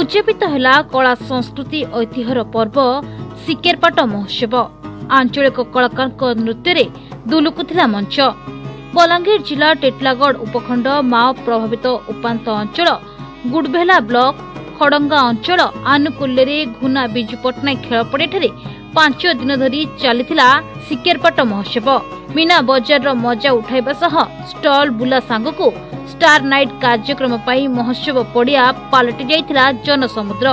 उद्यापित है कला संस्कृति ऐतिह्यर पर्व सिकेरपाट महोत्सव। आंचलिक कलाकार नृत्य दुलुकुथिला मंच। बलांगीर जिला टेटलागढ़ उपखंड माओ प्रभावित उपांत अंचल गुडभेला ब्लॉक खड़ंगा अंचल आनुकूल्य घुना बिजु पट्टनायक खेलपड़िया 5 दिन धरी चलीथिला सिकेरपाट महोत्सव। मीना बजार मजा उठाइबा सह स्टॉल बुला सांगकु स्टार नाइट कार्यक्रम पाई महोत्सव पड़िया पालटि जाइथिला जनसमुद्र।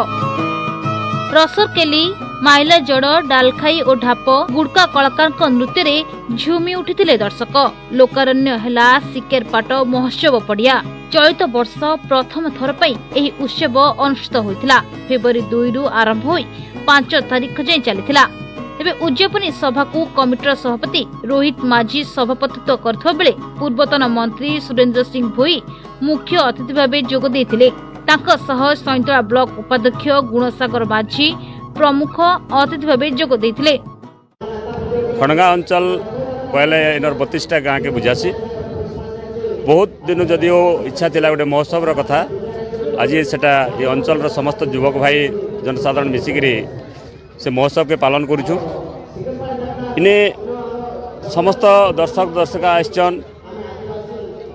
रसरकेली माइला जड़ डालखाई और ढाप गुड़का कलाकार नृत्य रे झुमी उठिथिले दर्शक। लोकारण्य हैला सिकेरपाट महोत्सव पड़िया। चलित वर्ष प्रथम थर पई एही उत्सव अनुष्ठित होइथिला। फेब्रुआरी 2 रु आरंभ होई 5 तारीख जाए चलीथिला। एबे उद्यापनी सभा को कमिटर सभापति रोहित माझी सभापतित्व करथिबा बेले पूर्वतन मंत्री सुरेंद्र सिंह भोई मुख्य अतिथि भाबे जोग देथिले। तांका सह सैंतला ब्लॉक उपाध्यक्ष गुणसागर माझी प्रमुख अतिथि भाबे जोग देथिले। खड़ंगा अंचल पहले इनर 32टा गाँ के बुझासी बहुत दिन जदिओ इच्छा थिला गोटे महोत्सव कथा आज सेटा ये अंचल समस्त युवक भाई जनसाधारण मिसिकी से महोत्सव के पालन करुछु। इने समस्त दर्शक दर्शक आसन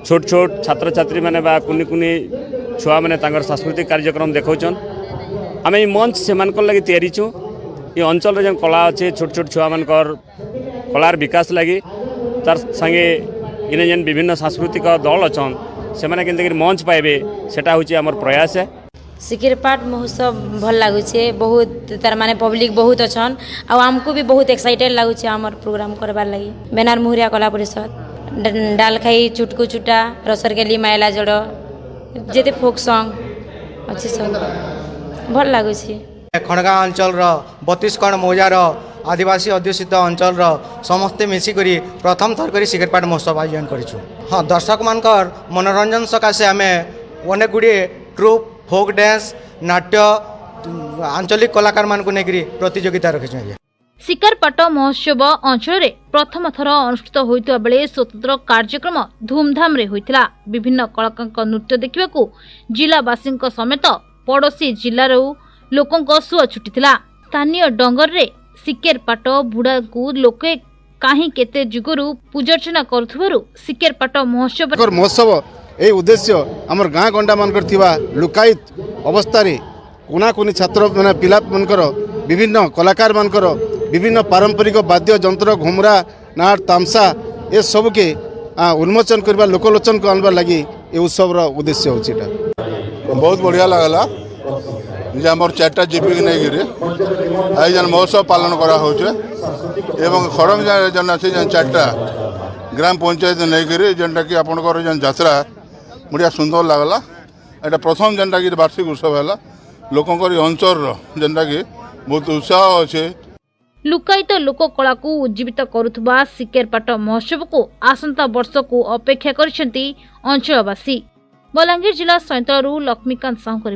छोट छोट छात्र छात्री माने बा कुनी कुनी छुआ माने तांगर सांस्कृतिक कार्यक्रम देखौछन। आमे ई मंच से मानकर लगी तैयारी छु। ये अंचल रे जन कला अच्छे छोट छोट छुआ मानकर कलार विकास लगी तार संगे इने जन विभिन्न सांस्कृतिक दल अच्छन से माने केनते मंच पाइबे सेटा होची हमर प्रयास है। सिकेरपाट महोत्सव भल लगुचे बहुत तार माने पब्लिक बहुत अच्छन आ हमको भी बहुत एक्साइटेड लगुचे हमर प्रोग्राम करबार लगी। बेनार मुहरिया कला परिषद डालखाई चुटकू चुटा रसरकेली माइला जड़ जेते फोक सॉन्ग अच्छे सब भल लगुचे। खड़गा अंचल 32 कण मौजार आदिवासी अध्युषित अंचल समस्ते मिसिकरी प्रथम थर करी सिकेरपाट महोत्सव आयोजन करिछु। हाँ दर्शक मानकर मनोरंजन सकाशे आमे अनेक गुड़े ट्रुप फोक डांस नाट्य आंचलिक कलाकार मान को नेकरी प्रतियोगिता रखिछु। सिकेरपाट महोत्सव अंचल रे प्रथम थर अनुष्ठित होइतबा बेले स्वतंत्र कार्यक्रम धूमधाम रे होइतिला। विभिन्न कलाकार नृत्य देखिबाकू जिलावासी समेत पड़ोशी जिल्लारू लोकंक सुआ छुटिथिला। स्थानीय डंगर रे सिकेरपाट बुढ़ा को लोके काहे केते जुगरू पूजार्चना करुथबारु सिकेरपाट महोत्सव ए उद्देश्य आमर गाँ गंडा मानकर थिबा लुकायित अवस्था रे कोना कोनी छात्र माने पिला मानकर विभिन्न कलाकार मानकर विभिन्न पारंपरिक वाद्य यंत्र घुमरा नाट तामसा ए सब के उन्मोचन करबा लोकलोचन को आनबार लगी ए उत्सव रो उद्देश्य होची। बहुत बढ़िया लागला जे हमर 4टा जीपी के नै गिरे आई जन महोत्सव पालन करा होचे एवं खड़ंग जन अछि जन 4टा ग्राम पंचायत नै गिरे जनटा कि आपनकर जन यात्रा बढ़िया सुंदर लागला। एटा प्रथम जनटा कि वार्षिक उत्सव हैला लोकंकर अंचल जनटा कि बहुत उत्साह अच्छे। लुकायित लोक कला को उज्जीवित करुथबा सिकेरपाट महोत्सव को आसंता वर्ष को अपेक्षा करिसेंती अंचलवासी। बलांगीर जिला सैंतलरू लक्ष्मीकांत साहू।